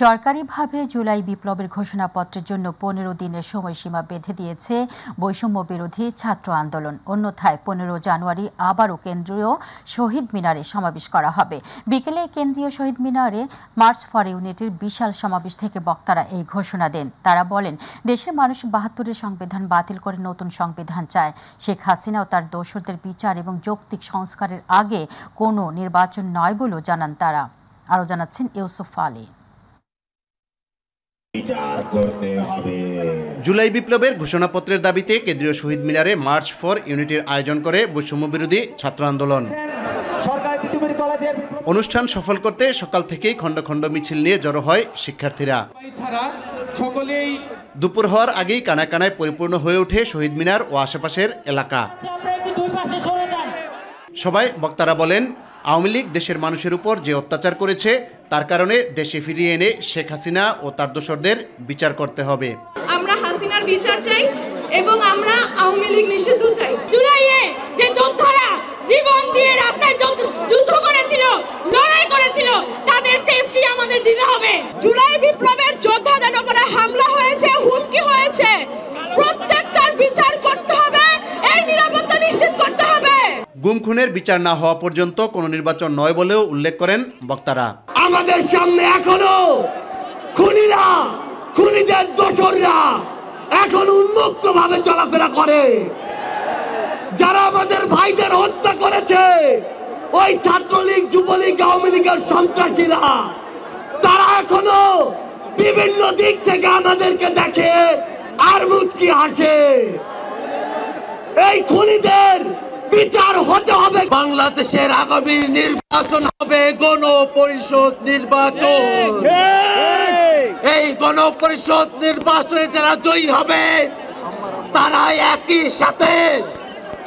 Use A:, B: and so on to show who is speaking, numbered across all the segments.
A: সরকারিভাবে জুলাই বিপ্লবের ঘোষণাপত্রের জন্য ১৫ দিনের সময়সীমা বেঁধে দিয়েছে বৈষম্য বিরোধী ছাত্র আন্দোলন। অন্যথায় ১৫ জানুয়ারি আবারও কেন্দ্রীয় শহীদ মিনারে সমাবেশ করা হবে। বিকেলে কেন্দ্রীয় শহীদ মিনারে মার্চ ফর ইউনিটির বিশাল সমাবেশ থেকে বক্তারা এই ঘোষণা দেন। তারা বলেন, দেশের মানুষ ৭২-এর সংবিধান বাতিল করে নতুন সংবিধান চায়। শেখ হাসিনা ও তার দোসরদের বিচার এবং যৌক্তিক সংস্কারের আগে কোনো নির্বাচন নয় বলেও জানান তারা। আরও জানাচ্ছেন ইউসুফ আলী।
B: জুলাই বিপ্লবের ঘোষণাপত্রের দাবিতে কেন্দ্রীয় শহীদ মিনারে মার্চ ফর ইউনিটির আয়োজন করে বৈষম্য বিরোধী ছাত্র আন্দোলন। অনুষ্ঠান সফল করতে সকাল থেকেই খণ্ড খণ্ড মিছিল নিয়ে জড়ো হয় শিক্ষার্থীরা। দুপুর হওয়ার আগেই কানায় কানায় পরিপূর্ণ হয়ে ওঠে শহীদ মিনার ও আশেপাশের এলাকা। সবাই বক্তারা বলেন, আওয়ামী লীগ দেশের মানুষের উপর যে অত্যাচার করেছে তার কারণে দেশে ফিরিয়ে এনে শেখ হাসিনা ও তার দোসরদের বিচার করতে হবে।
C: আমরা হাসিনার বিচার চাই এবং আমরা আওয়ামী লীগ নিষিদ্ধ চাই। জুলাইয়ে যে যোদ্ধারা জীবন দিয়ে রাস্তায় যুদ্ধ করেছিল, লড়াই করেছিল, তাদের সেফটি আমাদের দিতে হবে। জুলাই বিপ্লবের যোদ্ধাদের উপরে হামলা হয়েছে, হুমকি হয়েছে, প্রত্যেকটার বিচার করতে হবে, এই নিরাপত্তা নিশ্চিত করতে হবে।
B: গুম খুনের বিচার না হওয়া পর্যন্ত কোনো নির্বাচন নয় বলেও উল্লেখ করেন বক্তারা।
D: আমাদের সামনে এখনো খুনিরা, খুনিদের দোসররা এখন উন্মুক্ত ভাবে চলাফেরা করে। যারা আমাদের ভাইদের হত্যা করেছে, ওই ছাত্রলীগ, যুবলীগ, আওয়ামী লীগের সন্ত্রাসীরা, তারা এখনো বিভিন্ন দিক থেকে আমাদেরকে দেখে আর মুচকি হাসে। এই খুনিদের বিচার হতে হবে। বাংলাদেশের আগামী নির্বাচন হবে গণপরিষদ নির্বাচন। এই গণপরিষদ নির্বাচনে যারা জয়ী হবে তারা একই সাথে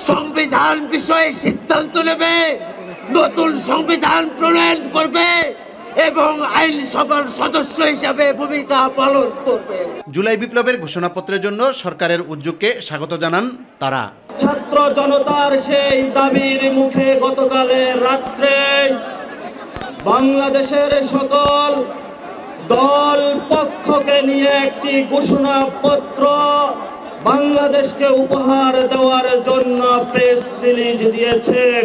D: সংবিধান বিষয়ে সিদ্ধান্ত নেবে, নতুন সংবিধান প্রণয়ন করবে এবং আইনসভার সদস্য হিসাবে ভূমিকা পালন করবে।
B: জুলাই বিপ্লবের ঘোষণাপত্রের জন্য সরকারের উদ্যোগকে স্বাগত জানান তারা।
E: ছাত্র জনতার সেই দাবির মুখে গতকালের রাত্রে বাংলাদেশের সকল দল পক্ষকে নিয়ে একটি ঘোষণাপত্র বাংলাদেশকে উপহার দেওয়ার জন্য প্রেস রিলিজ দিয়েছেন।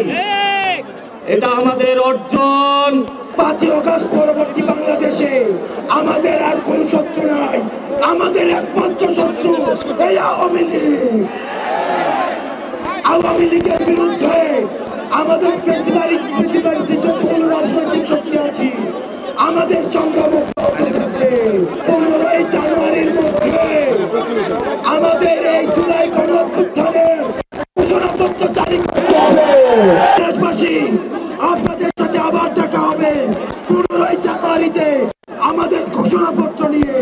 E: এটা আমাদের অর্জন।
D: ৫ই আগস্ট পরবর্তী বাংলাদেশে আমাদের আর কোনো শত্রু নাই, আমাদের একমাত্র শত্রু এই আওয়ামী লীগ। আওয়ামী লীগের বিরুদ্ধে আমাদের ফেসিবারিক প্রতিবাদী যতগুলো রাজনৈতিক শক্তি আছে, আমাদের সংগ্রাম 15 জানুয়ারির মধ্যে আমাদের এই জুলাই গণঅভ্যুত্থানের ঘোষণাপত্র জারি করতে হবে। দেশবাসী, আপনাদের সাথে আবার দেখা হবে 15 জানুয়ারিতে আমাদের ঘোষণাপত্র নিয়ে।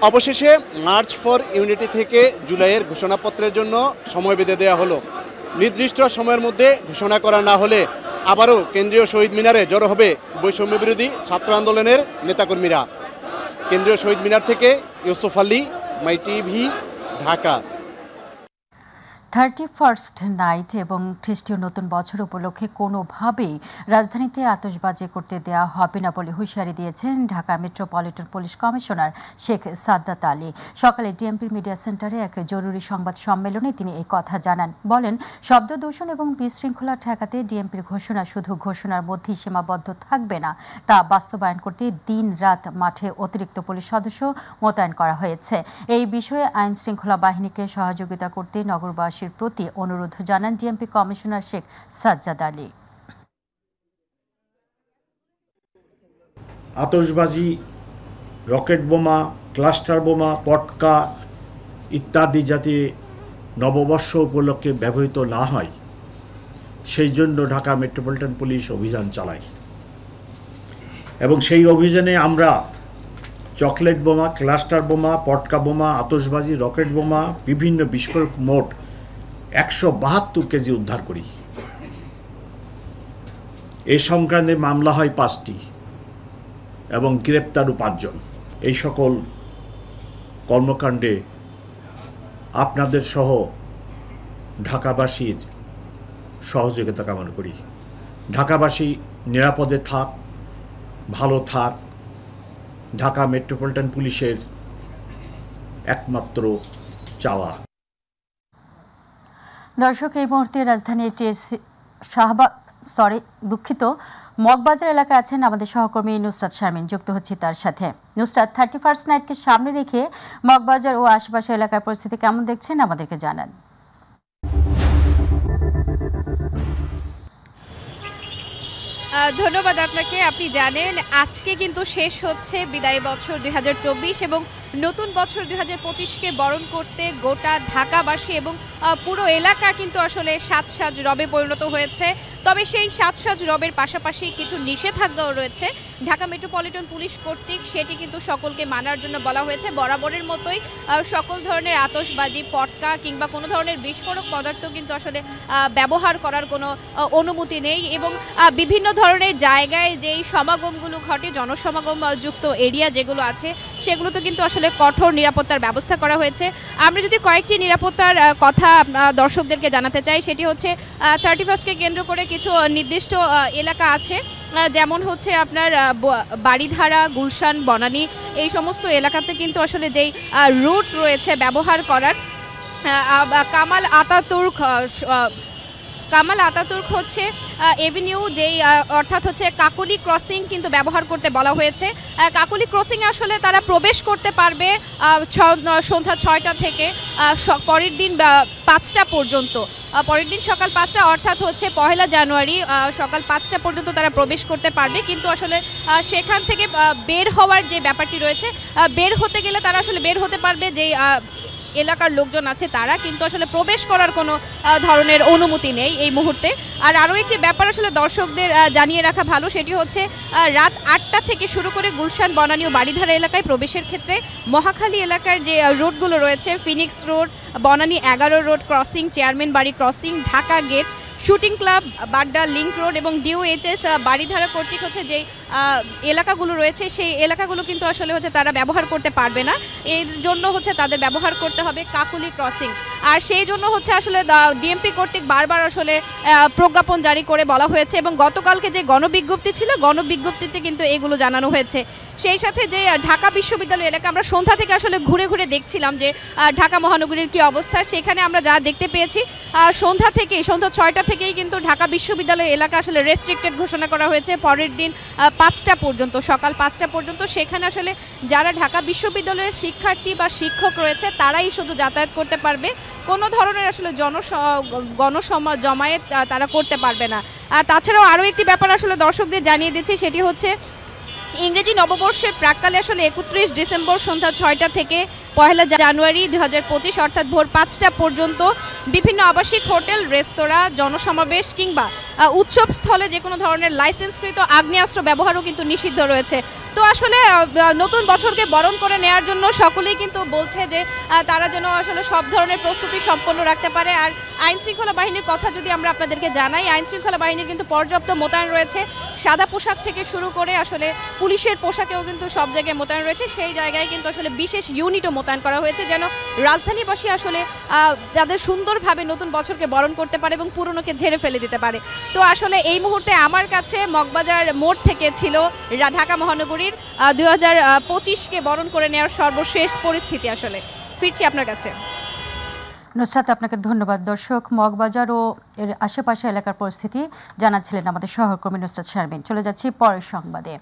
B: অবশেষে মার্চ ফর ইউনিটি থেকে জুলাইয়ের ঘোষণাপত্রের জন্য সময় বেঁধে দেওয়া হলো। নির্দিষ্ট সময়ের মধ্যে ঘোষণা করা না হলে আবারও কেন্দ্রীয় শহীদ মিনারে জড়ো হবে বৈষম্য বিরোধী ছাত্র আন্দোলনের নেতাকর্মীরা। কেন্দ্রীয় শহীদ মিনার থেকে ইউসুফ আলী, মাই টিভি, ঢাকা।
A: 31st নাইট এবং খ্রিস্টীয় নতুন বছর উপলক্ষে কোনোভাবেই রাজধানীতে আতশবাজি করতে দেওয়া হবে না বলে হুঁশিয়ারি দিয়েছেন Dhaka metropolitan police commissioner Sheikh Saddat Ali. সকালে ডিএমপির মিডিয়া সেন্টারে এক জরুরি সংবাদ সম্মেলনে তিনি এই কথা জানান। বলেন, শব্দ দূষণ এবং বিশৃঙ্খলা ঠেকাতে ডিএমপির ঘোষণা শুধু ঘোষণার মধ্যেই সীমাবদ্ধ থাকবে না, তা বাস্তবায়ন করতে দিন রাত মাঠে অতিরিক্ত পুলিশ সদস্য মোতায়েন করা হয়েছে। এই বিষয়ে আইন শৃঙ্খলা বাহিনীকে সহযোগিতা করতে নগরবাসী প্রতি অনুরোধ জানান ডিএমপি কমিশনার শেখ সাজ্জাদ আলী।
F: আতশবাজি, রকেট বোমা, ক্লাস্টার বোমা, পটকা ইত্যাদি যাতে নববর্ষ উপলক্ষে ব্যবহৃত না হয় সেই জন্য ঢাকা মেট্রোপলিটন পুলিশ অভিযান চালায় এবং সেই অভিযানে আমরা চকলেট বোমা, ক্লাস্টার বোমা, পটকা বোমা, আতশবাজি, রকেট বোমা, বিভিন্ন বিস্ফোরক মোট 172 কেজি উদ্ধার করি। এই সংক্রান্তে মামলা হয় 5টি এবং গ্রেপ্তারও 5 জন। এই সকল কর্মকাণ্ডে আপনাদের সহ ঢাকাবাসীর সহযোগিতা কামনা করি। ঢাকাবাসী নিরাপদে থাক, ভালো থাক, ঢাকা মেট্রোপলিটন পুলিশের একমাত্র চাওয়া।
A: দর্শক, এই মুহূর্তে রাজধানীর মগবাজার এলাকায় আছেন আমাদের সহকর্মী নুসরাত শারমিন, যুক্ত হচ্ছি তার সাথে। নুসরাত, 31st নাইটকে সামনে রেখে মগবাজার ও আশেপাশের এলাকার পরিস্থিতি কেমন দেখছেন আমাদেরকে জানান।
G: ধন্যবাদ আপনাকে। আপনি জানেন আজকে কিন্তু শেষ হচ্ছে বিদায়ী বছর 2024 এবং নতুন বছর 2025কে বরণ করতে গোটা ঢাকাবাসী এবং পুরো এলাকা কিন্তু আসলে সাজ রবে পরিণত হয়েছে। তবে সেই সাজ রবের পাশাপাশি কিছু নিষেধাজ্ঞাও রয়েছে ঢাকা মেট্রোপলিটন পুলিশ কর্তৃক, সেটি কিন্তু সকলকে মানার জন্য বলা হয়েছে। বরাবরের মতোই সকল ধরনের আতশবাজি, পটকা কিংবা কোনো ধরনের বিস্ফোরক পদার্থ কিন্তু আসলে ব্যবহার করার কোনো অনুমতি নেই এবং বিভিন্ন ধরনের জায়গায় যেই সমাগমগুলো ঘটে, জনসমাগম যুক্ত এরিয়া যেগুলো আছে, সেগুলোতে কিন্তু আসলে কঠোর নিরাপত্তার ব্যবস্থা করা হয়েছে। আমরা যদি কয়েকটি নিরাপত্তার কথা দর্শকদেরকে জানাতে চাই, সেটি হচ্ছে 31কে কেন্দ্র করে কিছু নির্দিষ্ট এলাকা আছে, যেমন হচ্ছে আপনার বাড়িধারা, গুলশান, বনানী, এই সমস্ত এলাকাতে কিন্তু আসলে যেই রুট রয়েছে ব্যবহার করার, কামাল আতাতুর্ক হচ্ছে এভিনিউ, যেই অর্থাৎ হচ্ছে কাকলি ক্রসিং কিন্তু ব্যবহার করতে বলা হয়েছে। কাকলি ক্রসিং আসলে তারা প্রবেশ করতে পারবে সন্ধ্যা 6টা থেকে পরের দিন 5টা পর্যন্ত। পরের দিন সকাল 5টা অর্থাৎ হচ্ছে 1 জানুয়ারি সকাল 5টা পর্যন্ত তারা প্রবেশ করতে পারবে, কিন্তু আসলে সেখান থেকে বের হওয়ার যে ব্যাপারটি রয়েছে, বের হতে গেলে তারা আসলে বের হতে পারবে যে এলাকার লোকজন আছে তারা, কিন্তু আসলে প্রবেশ করার কোনো ধরনের অনুমতি নেই এই মুহূর্তে। আর আরও একটি ব্যাপার আসলে দর্শকদের জানিয়ে রাখা ভালো, সেটি হচ্ছে রাত 8টা থেকে শুরু করে গুলশান, বনানী ও বাড়িধারা এলাকায় প্রবেশের ক্ষেত্রে মহাখালী এলাকার যে রোডগুলো রয়েছে, Phoenix road, Banani 11 road crossing, chairman বাড়ি crossing, Dhaka gate, shooting club, Badda link road এবং DOHS বাড়িধারা কর্তৃক হচ্ছে যেই এলাকাগুলো রয়েছে, সেই এলাকাগুলো কিন্তু আসলে হচ্ছে তারা ব্যবহার করতে পারবে না। এর জন্য হচ্ছে তাদের ব্যবহার করতে হবে কাকুলি ক্রসিং। আর সেই জন্য হচ্ছে আসলে ডিএমপি কর্তৃক বারবার আসলে প্রজ্ঞাপন জারি করে বলা হয়েছে এবং গতকালকে যে গণবিজ্ঞপ্তি ছিল, গণবিজ্ঞপ্তিতে কিন্তু এগুলো জানানো হয়েছে। সেই সাথে যে ঢাকা বিশ্ববিদ্যালয় এলাকা, আমরা সন্ধ্যা থেকে আসলে ঘুরে ঘুরে দেখছিলাম যে ঢাকা মহানগরীর কী অবস্থা, সেখানে আমরা যা দেখতে পেয়েছি সন্ধ্যা 6টা থেকেই কিন্তু ঢাকা বিশ্ববিদ্যালয় এলাকা আসলে রেস্ট্রিক্টেড ঘোষণা করা হয়েছে পরের দিন 5টা পর্যন্ত, সকাল 5টা পর্যন্ত। সেখানে আসলে যারা ঢাকা বিশ্ববিদ্যালয়ের শিক্ষার্থী বা শিক্ষক রয়েছে তারাই শুধু যাতায়াত করতে পারবে, কোনো ধরনের আসলে জমায়েত তারা করতে পারবে না। আর তাছাড়াও আরও একটি ব্যাপার আসলে দর্শকদের জানিয়ে দিচ্ছি, সেটি হচ্ছে ইংরেজি নববর্ষের প্রাক্কালে আসলে 31 ডিসেম্বর সন্ধ্যা 6টা থেকে 1 জানুয়ারি 2025 অর্থাৎ ভোর 5টা পর্যন্ত বিভিন্ন আবাসিক হোটেল, রেস্তোরাঁ, জনসমাবেশ কিংবা উৎসব স্থলে যে কোনো ধরনের লাইসেন্সকৃত আগ্নেয়াস্ত্র ব্যবহারও কিন্তু নিষিদ্ধ রয়েছে। তো আসলে নতুন বছরকে বরণ করে নেওয়ার জন্য সকলেই কিন্তু বলছে যে তারা যেন আসলে সব ধরনের প্রস্তুতি সম্পন্ন রাখতে পারে। আর আইনশৃঙ্খলা বাহিনীর কথা যদি আমরা আপনাদেরকে জানাই, আইনশৃঙ্খলা বাহিনীর কিন্তু পর্যাপ্ত মোতায়েন রয়েছে, সাদা পোশাক থেকে শুরু করে আসলে পুলিশের পোশাকেও কিন্তু সব জায়গায় মোতায়েন রয়েছে। সেই জায়গায় কিন্তু আসলে বিশেষ ইউনিটও মোতায়েন করা হয়েছে যেন রাজধানীবাসী আসলে তাদের সুন্দরভাবে নতুন বছরকে বরণ করতে পারে এবং পুরনোকে ঝেড়ে ফেলে দিতে পারে। তো আসলে এই মুহূর্তে আমার কাছে মগবাজার মোড় থেকে ছিল ঢাকা মহানগরীর 2025কে বরণ করে নেওয়ার সর্বশেষ পরিস্থিতি। আসলে ফিরছি আপনার কাছে।
A: নুসরাত, আপনাকে ধন্যবাদ। দর্শক, মগবাজার ও এর আশেপাশে এলাকার পরিস্থিতি জানাচ্ছিলেন আমাদের সহকর্মী নুসরাত শারমিন। চলে যাচ্ছি পরের সংবাদে।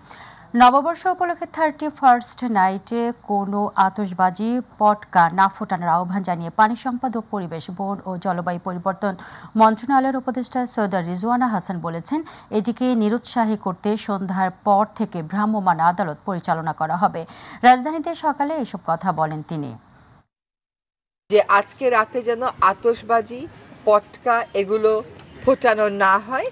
A: নববর্ষ উপলক্ষে 31st নাইটে কোনো আতশবাজি, পটকা না ফোটানোর আহ্বান জানিয়ে পানি সম্পদ ও পরিবেশ, বন ও জলবায়ু পরিবর্তন মন্ত্রণালয়ের উপদেষ্টা সৈয়দ রিজওয়ানা হাসান বলেছেন, এটিকে নিরুৎসাহী করতে সন্ধ্যার পর থেকে ভ্রাম্যমাণ আদালত পরিচালনা করা হবে। রাজধানীতে সকালে এসব কথা বলেন তিনি।
H: যে আজকে রাতে যেন আতশবাজি, পটকা এগুলো ফোটানো না হয়,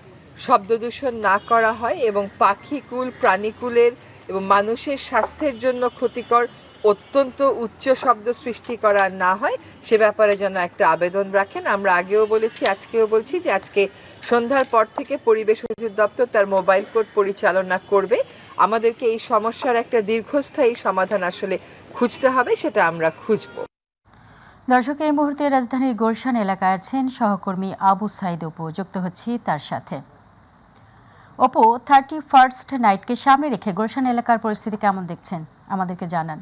H: শব্দ দূষণ না করা হয় এবং পাখিকুল, প্রাণীকুলের এবং মানুষের স্বাস্থ্যের জন্য ক্ষতিকর অত্যন্ত উচ্চ শব্দ সৃষ্টি করা না হয়, সে ব্যাপারে যেন একটা আবেদন রাখেন। আমরা আগেও বলেছি, আজকেও বলছি যে আজকে সন্ধ্যার পর থেকে পরিবেশ অধিদপ্তর তার মোবাইল কোর্ট পরিচালনা করবে। আমাদেরকে এই সমস্যার একটা দীর্ঘস্থায়ী সমাধান আসলে খুঁজতে হবে, সেটা আমরা খুঁজব।
A: দর্শক, এই মুহূর্তে রাজধানীর গুলশান এলাকায় আছেন সহকর্মী আবু সাইদ অপু, যুক্ত হচ্ছি তার সাথে। অপু, 31st নাইটকে সামনে রেখে গুলশান এলাকার পরিস্থিতি কেমন দেখছেন? আমাদেরকে জানান।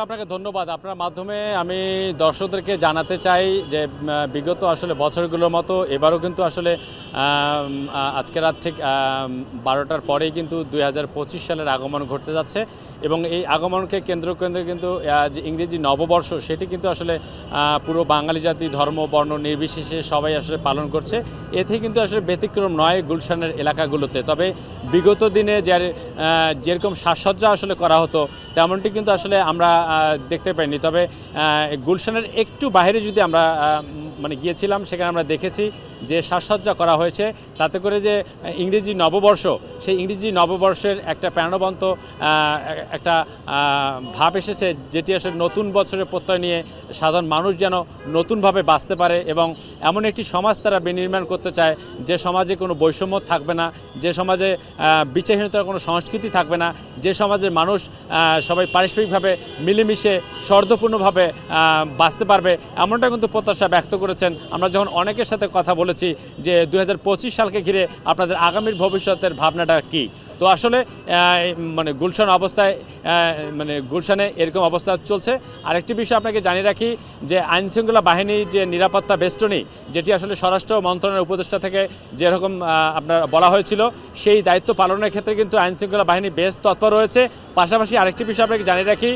I: আপনাকে ধন্যবাদ। আপনার মাধ্যমে আমি দর্শকদেরকে জানাতে চাই যে বিগত আসলে বছরগুলোর মতো এবারও কিন্তু আসলে আজকে রাত ঠিক 12টার পরেই কিন্তু 2025 সালের আগমন ঘটতে যাচ্ছে এবং এই আগমনকে কেন্দ্র করে কিন্তু যে ইংরেজি নববর্ষ সেটি কিন্তু আসলে পুরো বাঙালি জাতি ধর্ম বর্ণ নির্বিশেষে সবাই আসলে পালন করছে। এতে কিন্তু আসলে ব্যতিক্রম নয় গুলশানের এলাকাগুলোতে। তবে বিগত দিনে যেরকম সাজসজ্জা আসলে করা হতো তেমনটি কিন্তু আসলে আমরা দেখতে পাইনি। তবে গুলশানের একটু বাইরে যদি আমরা গিয়েছিলাম, সেখানে আমরা দেখেছি যে সাজসজ্জা করা হয়েছে, তাতে করে যে ইংরেজি নববর্ষ, সেই ইংরেজি নববর্ষের একটা প্রাণবন্ত একটা ভাব এসেছে, যেটি আসলে নতুন বছরের প্রত্যয় নিয়ে সাধারণ মানুষ যেন নতুনভাবে বাঁচতে পারে এবং এমন একটি সমাজ তারা বিনির্মাণ করতে চায় যে সমাজে কোনো বৈষম্য থাকবে না, যে সমাজে বিচারহীনতার কোনো সংস্কৃতি থাকবে না, যে সমাজের মানুষ সবাই পারস্পরিকভাবে মিলেমিশে সৌহার্দ্যপূর্ণভাবে বাঁচতে পারবে, এমনটা কিন্তু প্রত্যাশা ব্যক্ত করেছেন। আমরা যখন অনেকের সাথে কথা বলেছি যে 2025 সালকে ঘিরে আপনাদের আগামীর ভবিষ্যতের ভাবনাটা কি, তো আসলে গুলশান অবস্থায় গুলশানে এরকম অবস্থা চলছে। আরেকটি বিষয় আপনাকে জানিয়ে রাখি যে আইনশৃঙ্খলা বাহিনীর যে নিরাপত্তা বেষ্টনী, যেটি আসলে স্বরাষ্ট্র মন্ত্রণালয়ের উপদেষ্টা থেকে যেরকম আপনার বলা হয়েছিল, সেই দায়িত্ব পালনের ক্ষেত্রে কিন্তু আইনশৃঙ্খলা বাহিনী বেশ তৎপর রয়েছে। পাশাপাশি আরেকটি বিষয় আপনাকে জানিয়ে রাখি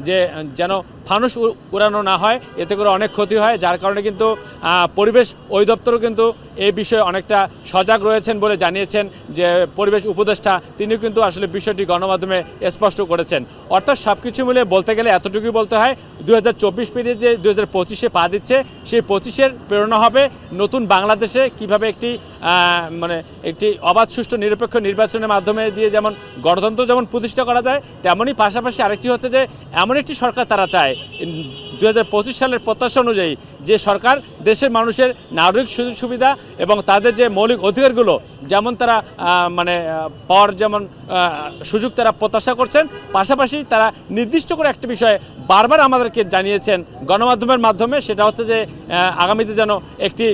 I: যে যেন ফানুস উড়ানো না হয়, এতে করে অনেক ক্ষতি হয়, যার কারণে কিন্তু পরিবেশ অধিদপ্তরও কিন্তু এই বিষয়ে অনেকটা সজাগ রয়েছেন বলে জানিয়েছেন যে পরিবেশ উপদেষ্টা, তিনিও কিন্তু আসলে বিষয়টি গণমাধ্যমে স্পষ্ট করেছেন। অর্থাৎ সব কিছু মিলে বলতে গেলে এতটুকুই বলতে হয়, 2024 পেরিয়ে যে 2025-এ পা দিচ্ছে, সেই 25-এর প্রেরণা হবে নতুন বাংলাদেশে কিভাবে একটি অবাধ সুষ্ঠু নিরপেক্ষ নির্বাচনের মাধ্যমে দিয়ে যেমন গণতন্ত্র যেমন প্রতিষ্ঠা করা যায়, তেমনই পাশাপাশি আরেকটি হচ্ছে যে এমন একটি সরকার তারা চায় 2025 সালের প্রত্যাশা অনুযায়ী যে সরকার দেশের মানুষের নাগরিক সুযোগ সুবিধা এবং তাদের যে মৌলিক অধিকারগুলো যেমন তারা পাওয়ার যেমন সুযোগ তারা প্রত্যাশা করছেন, পাশাপাশি তারা নির্দিষ্ট করে একটি বিষয় বারবার আমাদেরকে জানিয়েছেন গণমাধ্যমের মাধ্যমে, সেটা হচ্ছে যে আগামীতে যেন একটি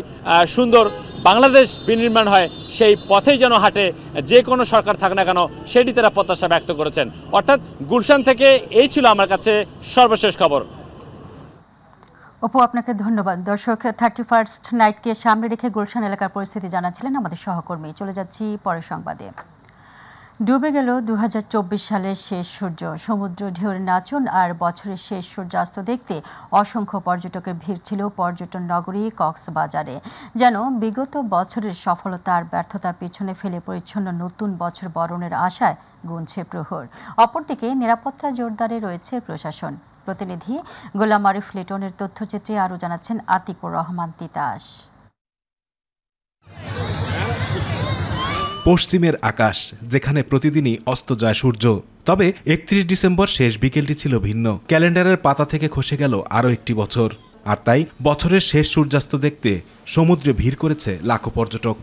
I: সুন্দর বাংলাদেশ বিনির্মাণ হয়, সেই পথেই যেন হাঁটে যে কোনো সরকার থাক না কেন, সেটি তারা প্রত্যাশা ব্যক্ত করেছেন। অর্থাৎ গুলশান থেকে এই ছিল আমার কাছে সর্বশেষ খবর।
A: অপু, আপনাকে ধন্যবাদ। দর্শক, 31st নাইটকে সামনে রেখে গুলশান এলাকার পরিস্থিতি জানাচ্ছিলেন আমাদের সহকর্মী। চলে যাচ্ছি পরের সংবাদে। ডুবে গেল 2024 সালের শেষ সূর্য। সমুদ্র ঢেউয়ের নাচন আর বছরের শেষ সূর্যাস্ত দেখতে অসংখ্য পর্যটকের ভিড় ছিল পর্যটন নগরী কক্সবাজারে। যেন বিগত বছরের সফলতা আর ব্যর্থতা পিছনে ফেলে পরিচ্ছন্ন নতুন বছর বরণের আশায় গুনছে প্রহর। অপরদিকে নিরাপত্তা জোরদারে রয়েছে প্রশাসন। প্রতিনিধি গোলাম আরিফ লিটনের তথ্যচিত্রে আরও জানাচ্ছেন আতিকুর রহমান তিতাস।
J: পশ্চিমের আকাশ, যেখানে প্রতিদিনই অস্ত যায় সূর্য। তবে 31 ডিসেম্বর শেষ বিকেলটি ছিল ভিন্ন। ক্যালেন্ডারের পাতা থেকে খসে গেল আরও একটি বছর, আর তাই বছরের শেষ সূর্যাস্ত দেখতে সমুদ্রে ভিড় করেছে লাখো পর্যটক।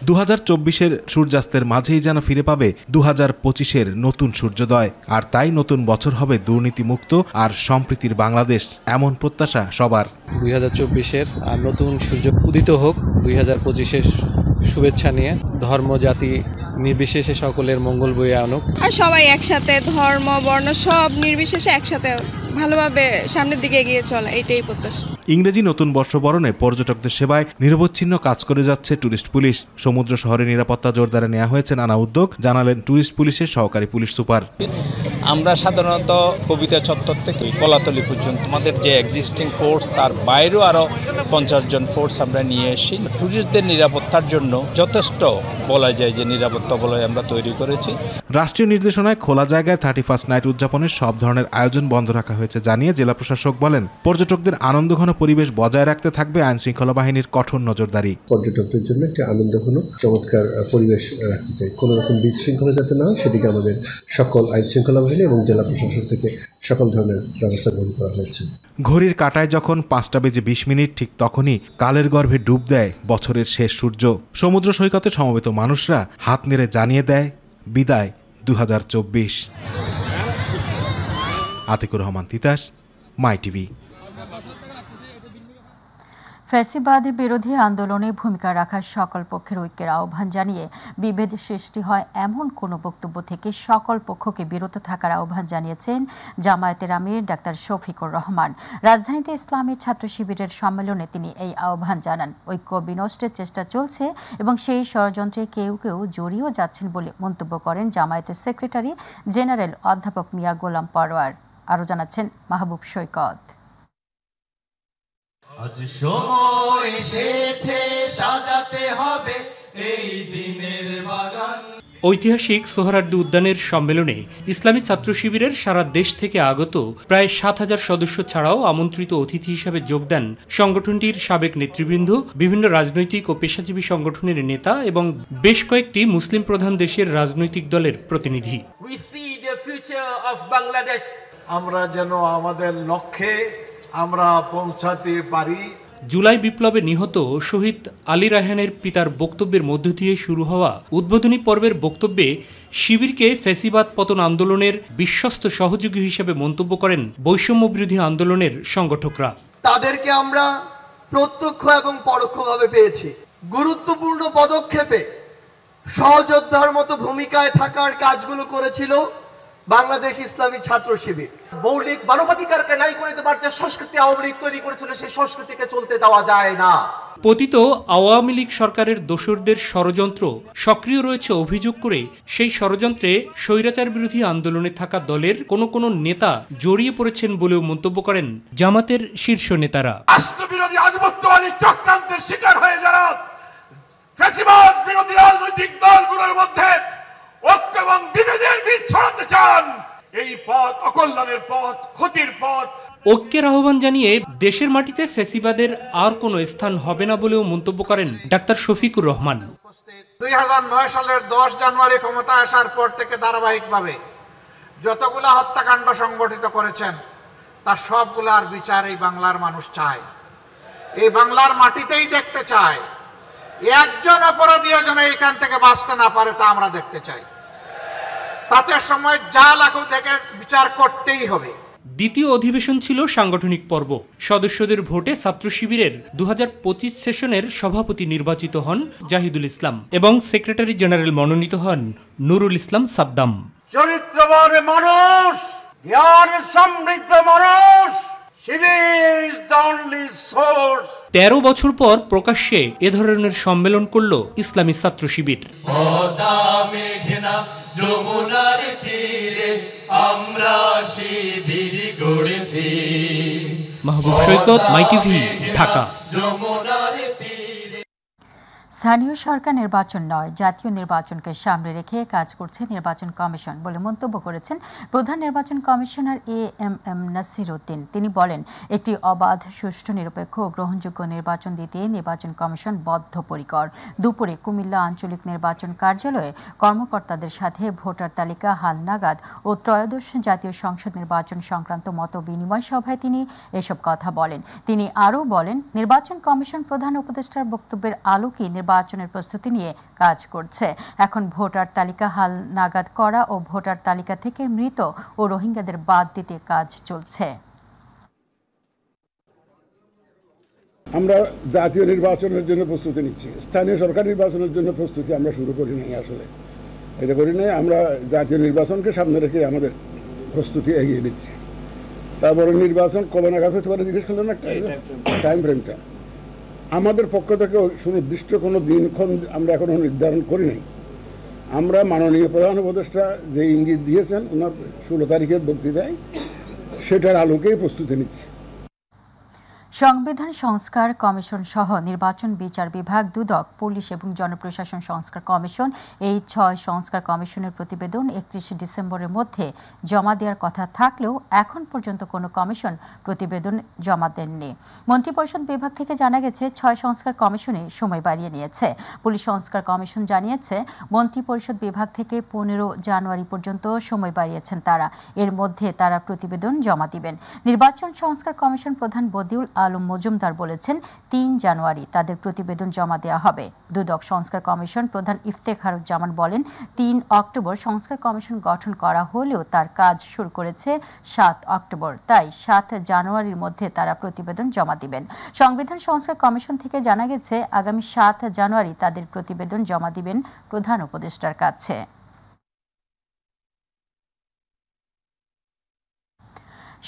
J: 2024-এর সূর্যাস্তের মাঝেই যেন ফিরে পাবে 2025-এর নতুন সূর্যোদয়, আর তাই নতুন বছর হবে দুর্নীতিমুক্ত আর সম্প্রীতির বাংলাদেশ, এমন প্রত্যাশা সবার।
K: 2024-এর নতুন সূর্য উদিত হোক, 2025-এর শুভেচ্ছা নিয়ে ধর্ম জাতি নির্বিশেষে সকলের মঙ্গল বয়ে আনুক,
C: আর সবাই একসাথে ধর্ম বর্ণ সব নির্বিশেষে একসাথে ভালোভাবে সামনের দিকে এগিয়ে চলা, এটাই প্রত্যাশা।
J: ইংরেজি নতুন বর্ষ বরণে পর্যটকদের সেবায় নিরবচ্ছিন্ন কাজ করে যাচ্ছে টুরিস্ট পুলিশ। সমুদ্র শহরে নিরাপত্তা জোরদারে নেওয়া হয়েছে নানা উদ্যোগ, জানালেন টুরিস্ট পুলিশের সহকারী পুলিশ সুপার।
L: আমরা সাধারণত কবিতা চত্বর থেকে কলাতলি পর্যন্ত আমাদের যে এক্সিস্টিং ফোর্স, তার বাইরেও আরও 50 জন ফোর্স আমরা নিয়ে এসেছি। টুরিস্টদের নিরাপত্তার জন্য যথেষ্ট বলা যায় যে নিরাপত্তা বলয় আমরা তৈরি করেছি।
J: রাষ্ট্রীয় নির্দেশনায় খোলা জায়গায় 31st নাইট উদযাপনের সব ধরনের আয়োজন বন্ধ রাখা হয়েছে জানিয়ে জেলা প্রশাসক বলেন, পর্যটকদের আনন্দঘন পরিবেশ বজায় রাখতে থাকবে আইন শৃঙ্খলা বাহিনীর কঠোর নজরদারি।
M: পর্যটকদের জন্য একটি আনন্দঘন চমৎকার পরিবেশ রাখতে চাই, কোনো রকম বিশৃঙ্খলা যাতে না হয় সেদিকে আমাদের সকল আইন শৃঙ্খলা বাহিনী এবং জেলা প্রশাসন থেকে সকল ধরনের ব্যবস্থা গ্রহণ করা হয়েছে।
J: ঘড়ির কাঁটায় যখন 5:20 ঠিক তখনই কালের গর্ভে ডুব দেয় বছরের শেষ সূর্য। সমুদ্র সৈকতে সমবেত মানুষরা হাত নেড়ে জানিয়ে দেয় বিদায় 2024। আতিকুর রহমান তিতাস, মাই টিভি।
A: ফ্যাসিবাদ বিরোধী আন্দোলনে ভূমিকা রাখার সকল পক্ষের ঐক্যের আহ্বান জানিয়ে বিভেদ সৃষ্টি হয় এমন কোনো বক্তব্য থেকে সকল পক্ষকে বিরত থাকার আহ্বান জানিয়েছেন জামায়াতের আমির ডাক্তার শফিকুর রহমান। রাজধানীতে ইসলামী ছাত্র শিবিরের সম্মেলনে তিনি এই আহ্বান জানান। ঐক্য বিনষ্টের চেষ্টা চলছে এবং সেই ষড়যন্ত্রে কেউ কেউ জড়িয়েও যাচ্ছেন বলে মন্তব্য করেন জামায়াতের সেক্রেটারি জেনারেল অধ্যাপক মিয়া গোলাম পরোয়ার। আরও জানাচ্ছেন মাহবুব সৈকত।
N: আজ সময় এসেছে সাজাতে হবে এই দিনের বাগান।
O: ঐতিহাসিক সোহরাওয়ার্দী উদ্যানের সম্মেলনে ইসলামী ছাত্র শিবিরের সারা দেশ থেকে আগত প্রায় ৭,০০০ সদস্য ছাড়াও আমন্ত্রিত অতিথি হিসেবে যোগ দেন সংগঠনটির সাবেক নেতৃবৃন্দ, বিভিন্ন রাজনৈতিক ও পেশাজীবী সংগঠনের নেতা এবং বেশ কয়েকটি মুসলিম প্রধান দেশের রাজনৈতিক দলের প্রতিনিধি।
N: আমরা যেন আমাদের লক্ষ্যে আমরা পৌঁছাতে পারি।
O: জুলাই বিপ্লবে নিহত শহীদ আলী রায়হানের পিতার বক্তব্যের মধ্য দিয়ে শুরু হওয়া উদ্বোধনী পর্বের বক্তব্যে শিবিরকে ফ্যাসিবাদ পতন আন্দোলনের বিশ্বস্ত সহযোগী হিসেবে মন্তব্য করেন বৈষম্য বিরোধী আন্দোলনের সংগঠকরা।
P: তাদেরকে আমরা প্রত্যক্ষ এবং পরোক্ষভাবে পেয়েছি। গুরুত্বপূর্ণ পদক্ষেপে সহযোদ্ধার মতো ভূমিকায় থাকার কাজগুলো করেছিল বাংলাদেশ ইসলামী ছাত্র শিবির।
N: মৌলিক মানবাধিকারকে নাই করে দেবার যে সংস্কৃতি আওয়ামী লীগ তৈরি করেছিল সেই সংস্কৃতিকে চলতে দেওয়া যায় না।
O: পতিত আওয়ামী লীগ সরকারের দোসরদের ষড়যন্ত্র সক্রিয় রয়েছে অভিযোগ করে সেই ষড়যন্ত্রে স্বৈরাচার বিরোধী আন্দোলনে থাকা দলের কোনো নেতা জড়িয়ে পড়েছেন বলেও মন্তব্য করেন জামাতের শীর্ষ নেতারা।
N: রাষ্ট্রবিরোধী আধিপত্যবাদী চক্রান্তের শিকার হয়ে যারা ফ্যাসিবাদ বিরোধী রাজনৈতিক দলগুলোর মধ্যে ঐক্য এবং বিভেদের বীজ ছড়াতে চান, এই পথ অকল্যাণের পথ, ক্ষতির পথ।
O: ঐক্যের আহ্বান জানিয়ে দেশের মাটিতে ফ্যাসিবাদের আর কোনো স্থান হবে না বলেও মন্তব্য করেন ডাক্তার শফিকুর রহমান।
N: 2009 সালের 10 জানুয়ারি ক্ষমতায় আসার পর থেকে ধারাবাহিকভাবে যতগুলা হত্যাকাণ্ড সংগঠিত করেছেন তার সবগুলার বিচার এই বাংলার মানুষ চায়, এই বাংলার মাটিতেই দেখতে চায়। একজন অপরাধীও যেন এখান থেকে বাঁচতে না পারে তা আমরা দেখতে চাই। তাতে সময় যা লাগুক দেখে বিচার করতেই হবে।
O: দ্বিতীয় অধিবেশন ছিল সাংগঠনিক পর্ব। সদস্যদের ভোটে ছাত্র শিবিরের 2025 সেশনের সভাপতি নির্বাচিত হন জাহিদুল ইসলাম এবং সেক্রেটারি জেনারেল মনোনীত হন নুরুল ইসলাম সাদ্দাম।
N: চরিত্রবান মানুষ, জ্ঞান সমৃদ্ধ মানুষ,
O: 13 বছর পর প্রকাশ্যে এ ধরনের সম্মেলন করল ইসলামী ছাত্র শিবির।
N: যমুনার তীরে আমরা শিবির গড়েছি।
O: মাহবুব সৈকত, মাই টিভি, ঢাকা।
A: স্থানীয় সরকার নির্বাচন নয়, জাতীয় নির্বাচনকে সামনে রেখে কাজ করছে নির্বাচন কমিশন বলে মন্তব্য করেছেন প্রধান নির্বাচন কমিশনার এএমএম নাসির উদ্দিন। তিনি বলেন, একটি অবাধ, সুষ্ঠু, নিরপেক্ষ ও গ্রহণযোগ্য নির্বাচন দিতে নির্বাচন কমিশন বদ্ধপরিকর। দুপুরে কুমিল্লা আঞ্চলিক নির্বাচন কার্যালয়ে কর্মকর্তাদের সাথে ভোটার তালিকা হালনাগাদ ও ত্রয়োদশ জাতীয় সংসদ নির্বাচন সংক্রান্ত মত বিনিময় সভায় তিনি এসব কথা বলেন। তিনি আরও বলেন, নির্বাচন কমিশন প্রধান উপদেষ্টার বক্তব্যের আলোকে নির্বাচনের প্রস্তুতি নিয়ে কাজ করছে। এখন ভোটার তালিকা হালনাগাদ করা ও ভোটার তালিকা থেকে মৃত ও রোহিঙ্গাদের বাদ দিতে কাজ চলছে।
Q: আমরা জাতীয় নির্বাচনের জন্য প্রস্তুতি নিচ্ছি, স্থানীয় সরকার নির্বাচনের জন্য প্রস্তুতি আমরা শুরু করি নাই। আসলে এটা করি নাই, আমরা জাতীয় নির্বাচনকে সামনে রেখে আমাদের প্রস্তুতি এগিয়ে দিচ্ছি। তারপরে নির্বাচন কবে নাগাদ হতে পারে জিজ্ঞেস করলেন, একটা টাইম ফ্রেমটা আমাদের পক্ষ থেকে সুনির্দিষ্ট কোনো দিনক্ষণ আমরা এখনো নির্ধারণ করি নাই। আমরা মাননীয় প্রধান উপদেষ্টা যে ইঙ্গিত দিয়েছেন ওনার 16 তারিখের বক্তৃতায়, সেটার আলোকেই প্রস্তুতি নিচ্ছি।
A: সংবিধান সংস্কার কমিশন সহ নির্বাচন বিচার বিভাগ, দুদক, পুলিশ এবং জনপ্রশাসন সংস্কার কমিশন এই 6 সংস্কার কমিশনের প্রতিবেদন 31 ডিসেম্বরের মধ্যে জমা দেওয়ার কথা থাকলেও এখন পর্যন্ত কোনো কমিশন প্রতিবেদন জমা দেননি। মন্ত্রিপরিষদ বিভাগ থেকে জানা গেছে 6 সংস্কার কমিশনে সময় বাড়িয়ে নিয়েছে। পুলিশ সংস্কার কমিশন জানিয়েছে মন্ত্রিপরিষদ বিভাগ থেকে 15 জানুয়ারি পর্যন্ত সময় বাড়িয়েছেন তারা। এর মধ্যে তারা প্রতিবেদন জমা দিবেন। নির্বাচন সংস্কার কমিশন প্রধান বদিউল আলম মজুমদার বলেছেন 3 জানুয়ারি তাদের প্রতিবেদন জমা দেওয়া হবে। দুদক সংস্কার কমিশন প্রধান ইফতেখারুজ্জামান বলেন 3 অক্টোবর সংস্কার কমিশন গঠন করা হলেও তার কাজ শুরু করেছে 7 অক্টোবর, তাই 7 জানুয়ারির মধ্যে তারা প্রতিবেদন জমা দিবেন। সংবিধান সংস্কার কমিশন থেকে জানা গেছে আগামী 7 জানুয়ারি তাদের প্রতিবেদন জমা দিবেন প্রধান উপদেষ্টার কাছে।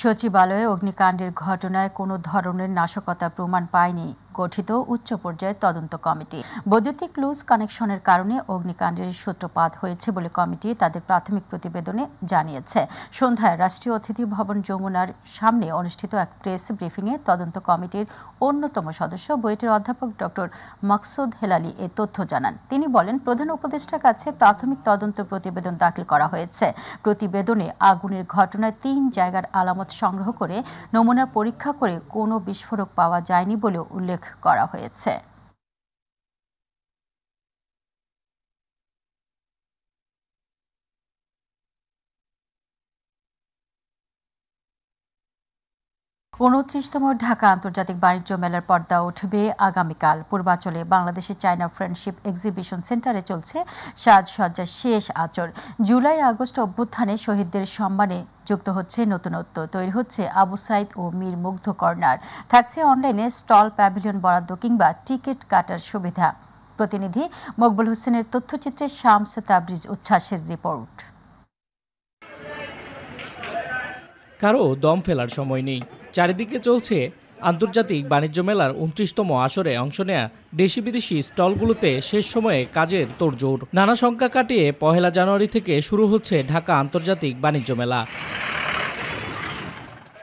A: সচিবালয়ে অগ্নিকাণ্ডের ঘটনায় কোনো ধরনের নাশকতার প্রমাণ পায়নি গঠিত উচ্চ পর্যায়ের তদন্ত কমিটি। বৈদ্যুতিক লুজ কানেকশনের কারণে অগ্নিকাণ্ডের সূত্রপাত হয়েছে বলে কমিটি তাদের প্রাথমিক প্রতিবেদনে জানিয়েছে। সন্ধ্যায় রাষ্ট্রীয় অতিথি ভবন যমুনার সামনে অনুষ্ঠিত এক প্রেস ব্রিফিংয়ে তদন্ত কমিটির অন্যতম সদস্য বুয়েটের অধ্যাপক ডক্টর মাকসুদ হেলালি এ তথ্য জানান। তিনি বলেন, প্রধান উপদেষ্টার কাছে প্রাথমিক তদন্ত প্রতিবেদন দাখিল করা হয়েছে। প্রতিবেদনে আগুনের ঘটনায় 3 জায়গার আলামত সংগ্রহ করে নমুনা পরীক্ষা করে কোনো বিস্ফোরক পাওয়া যায়নি বলে উল্লেখ করা হয়েছে। উনত্রিশতম ঢাকা আন্তর্জাতিক বাণিজ্য মেলার পর্দা উঠবে আগামীকাল। পূর্বাঞ্চলে বাংলাদেশের চায়না ফ্রেন্ডশিপ এক্সিবিশন সেন্টারে চলছে সাজসজ্জার শেষ আচর। জুলাই আগস্ট অভ্যুত্থানে শহীদদের সম্মানে যুক্ত হচ্ছে নতুনত্ব, তৈরি হচ্ছে আবু সাইদ ও মীর মুগ্ধ কর্নার। থাকছে অনলাইনে স্টল, প্যাভিলিয়ন বরাদ্দ কিংবা টিকিট কাটার সুবিধা। প্রতিনিধি মকবুল হোসেনের তথ্যচিত্রে শামস তাবরিজ উচ্ছ্বাসের রিপোর্ট।
R: কারো দম ফেলার সময় নেই। চারিদিকে চলছে আন্তর্জাতিক বাণিজ্য মেলার 29তম আসরে অংশ নেয়া দেশি বিদেশি স্টলগুলোতে শেষ সময়ে কাজের তোড়জোড়। নানা শঙ্কা কাটিয়ে 1 জানুয়ারি থেকে শুরু হচ্ছে ঢাকা আন্তর্জাতিক বাণিজ্য মেলা।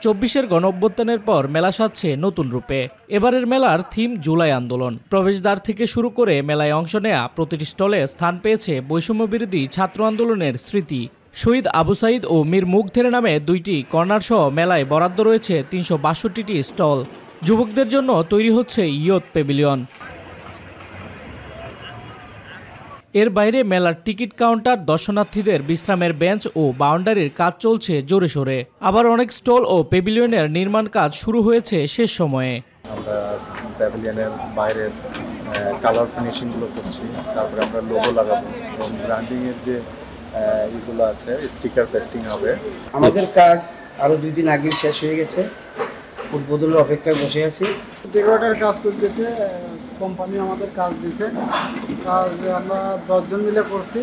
R: 24-এর গণঅভ্যুত্থানের পর মেলা সাজছে নতুন রূপে। এবারের মেলার থিম জুলাই আন্দোলন। প্রবেশদ্বার থেকে শুরু করে মেলায় অংশ নেয়া প্রতিটি স্টলে স্থান পেয়েছে বৈষম্যবিরোধী ছাত্র আন্দোলনের স্মৃতি। শহীদ আবু সাইদ ও মীর মুগ্ধের নামে 2টি কর্নার সহ মেলায় বরাদ্দ রয়েছে 362টি স্টল। যুবকদের জন্য তৈরি হচ্ছে ইয়ত প্যাভিলিয়ন। এর বাইরে মেলার টিকিট কাউন্টার, দর্শনার্থীদের বিশ্রামের বেঞ্চ ও বাউন্ডারির কাজ চলছে জোরে সোরে। আবার অনেক স্টল ও প্যাভিলিয়নের নির্মাণ কাজ শুরু হয়েছে শেষ সময়ে।
S: আমরা প্যাভিলিয়নের বাইরের কালার ফিনিশিংগুলো করছি, তারপরে আমরা লোগো লাগাবো এবং ব্র্যান্ডিংয়ের যে এগুলো আছে স্টিকার পেস্টিং হবে।
T: আমাদের কাজ আরো 2 দিন আগে শেষ হয়ে গেছে, উদ্বোধনের অপেক্ষায় বসে আছি।
U: ডেকোরেটর কাজ চলতেছে, কোম্পানি আমাদের কাজ দিছে, কাজ আমরা 10 জন মিলে করছি।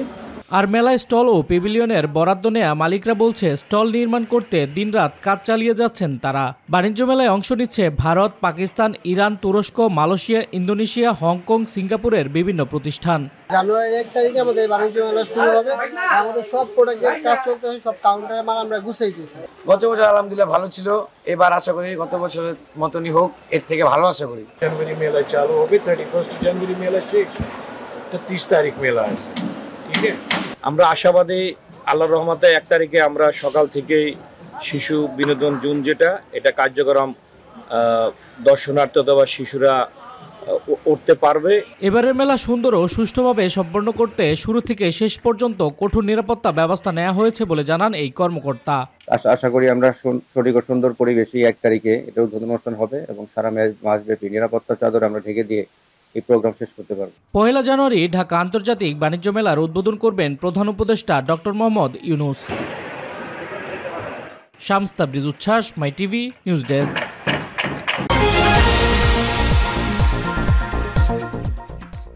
R: আর মেলায় স্টল ও প্যাভিলিয়নের বরাদ্দ নেয়া মালিকরা বলছে স্টল নির্মাণ করতে দিনরাত কাজ চালিয়ে যাচ্ছেন তারা। বাণিজ্য মেলায় অংশ নিচ্ছে ভারত, পাকিস্তান, ইরান, তুরস্ক, মালয়েশিয়া, ইন্দোনেশিয়া, হংকং, সিঙ্গাপুরের বিভিন্ন প্রতিষ্ঠান।
T: জানুয়ারির 1 তারিখে আমাদের বাণিজ্য মেলা শুরু হবে। আমাদের সব প্রোডাক্টের কাজ চলতে হয়, সব কাউন্টারের মাল আমরা গুছাইতেছি।
V: গত বছর আলহামদুলিল্লাহ ভালো ছিল, এবার আশা করি গত বছরের মতনই হোক, এর থেকে ভালো আশা করি।
W: জানুয়ারি মেলা চালু হবে, 31 জানুয়ারি মেলা শেষ, 30 তারিখ মেলা আছে। ঠিক আছে, আমরা আশাবাদী আল্লাহর রহমতে 1 তারিখে আমরা সকাল থেকেই শিশু বিনোদন জোন যেটা এটা কার্যক্রম দর্শনার্থী অথবা শিশুরা উঠতে পারবে।
R: এবারের মেলা সুন্দর ও সুষ্ঠুভাবে সম্পন্ন করতে শুরু থেকে শেষ পর্যন্ত কঠোর নিরাপত্তা ব্যবস্থা নেওয়া হয়েছে বলে জানান এই কর্মকর্তা।
X: আশা করি আমরা সঠিক ও সুন্দর পরিবেশে 1 তারিখে এটা উদ্বোধন অনুষ্ঠান হবে এবং সারা মাসব্যাপী নিরাপত্তা চাদর আমরা ঢেকে দিয়ে এই প্রোগ্রাম শেষ করতে পারব।
R: 1 জানুয়ারি ঢাকা আন্তর্জাতিক বাণিজ্য মেলার উদ্বোধন করবেন প্রধান উপদেষ্টা ডক্টর মোহাম্মদ ইউনূস। শামস তাবরিজ উচ্ছ্বাস, মাই টিভি নিউজ ডেস্ক।